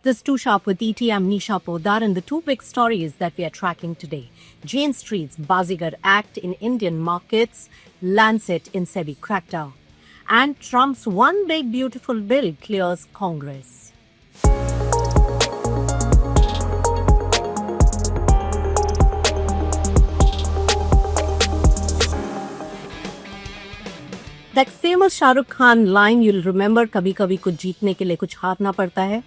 This Too Sharp with ET. I'm Nisha Podar, and the two big stories that we are tracking today. Jane Street's Bazigar Act in Indian markets, Lancet in SEBI crackdown, and Trump's one big beautiful bill clears Congress. That famous Shah Rukh Khan line you'll remember, "Kabhi kabhi kuch jeetne ke liye kuch haarna padta hai,"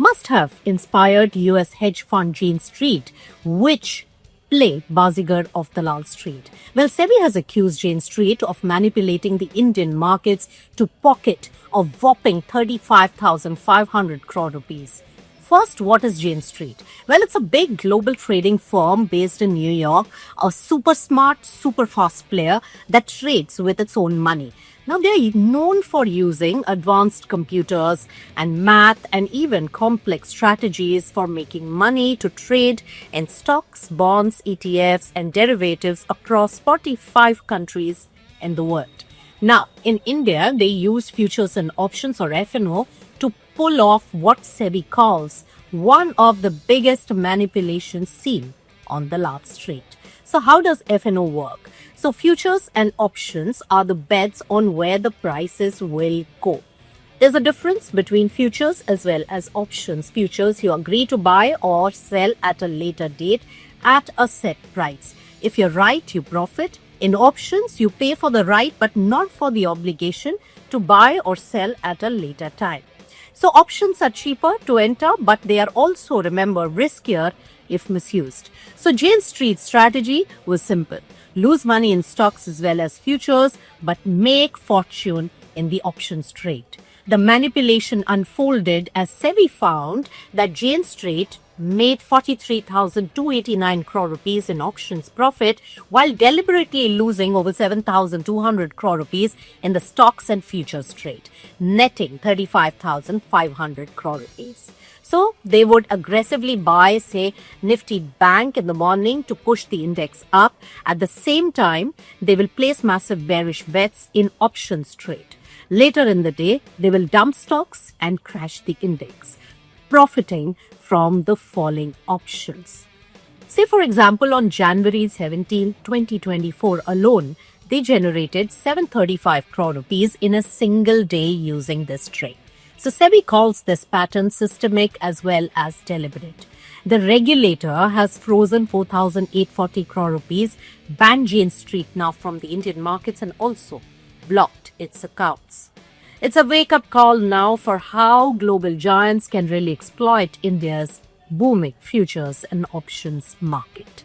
must have inspired US hedge fund Jane Street, which play Bazigar of Dalal Street. Well, SEBI has accused Jane Street of manipulating the Indian markets to pocket a whopping 35,500 crore rupees. First, what is Jane Street? Well, it's a big global trading firm based in New York, a super smart, super fast player that trades with its own money. Now, they're known for using advanced computers and math and even complex strategies for making money to trade in stocks, bonds, ETFs, and derivatives across 45 countries in the world. Now, in India, they use futures and options, or F&O, to pull off what SEBI calls one of the biggest manipulations seen on the Dalal Street. So how does F&O work? So futures and options are the bets on where the prices will go. There's a difference between futures as well as options. Futures, you agree to buy or sell at a later date at a set price. If you're right, you profit. In options, you pay for the right but not for the obligation to buy or sell at a later time. So options are cheaper to enter, but they are also, remember, riskier if misused. So Jane Street's strategy was simple. Lose money in stocks as well as futures, but make fortune in the options trade. The manipulation unfolded as SEBI found that Jane Street made 43,289 crore rupees in options profit while deliberately losing over 7,200 crore rupees in the stocks and futures trade, netting 35,500 crore rupees. So they would aggressively buy, say, Nifty Bank in the morning to push the index up. At the same time, they will place massive bearish bets in options trade. Later in the day, they will dump stocks and crash the index, profiting from the falling options. Say, for example, on January 17, 2024 alone, they generated 735 crore rupees in a single day using this trade. So SEBI calls this pattern systemic as well as deliberate. The regulator has frozen 4,840 crore rupees, banned Jane Street now from the Indian markets, and also blocked its accounts. It's a wake-up call now for how global giants can really exploit India's booming futures and options market.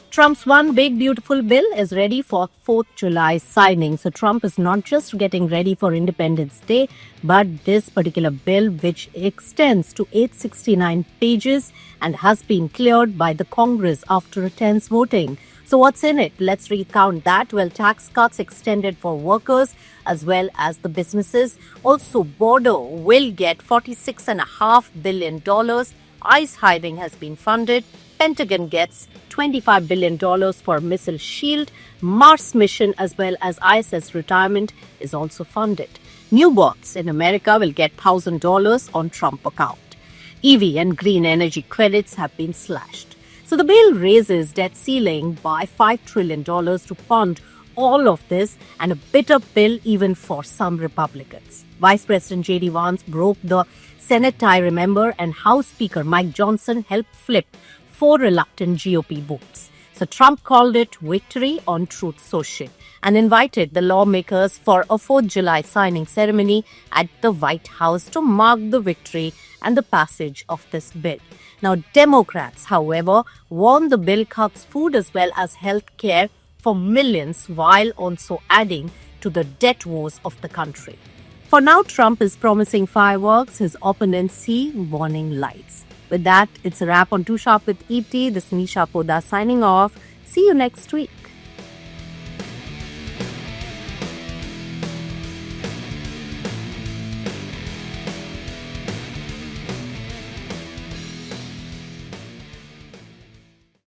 Trump's one big beautiful bill is ready for 4th July signing. So Trump is not just getting ready for Independence Day, but this particular bill, which extends to 869 pages and has been cleared by the Congress after a tense voting. So what's in it? Let's recount that. Well, tax cuts extended for workers as well as the businesses. Also, border will get $46.5 billion. ICE hiving has been funded. Pentagon gets $25 billion for missile shield. Mars mission as well as ISS retirement is also funded. Newborns in America will get $1,000 on Trump account. EV and green energy credits have been slashed. So the bill raises debt ceiling by $5 trillion to fund all of this, and a bitter pill even for some Republicans. Vice President J.D. Vance broke the Senate tie, remember, and House Speaker Mike Johnson helped flip 4 reluctant GOP votes. So Trump called it victory on Truth Social and invited the lawmakers for a 4th July signing ceremony at the White House to mark the victory and the passage of this bill. Now, Democrats, however, warned the bill cuts food as well as health care for millions while also adding to the debt woes of the country. For now, Trump is promising fireworks. His opponents see warning lights. With that, it's a wrap on Too Sharp with ET. This is Nisha Podar signing off. See you next week.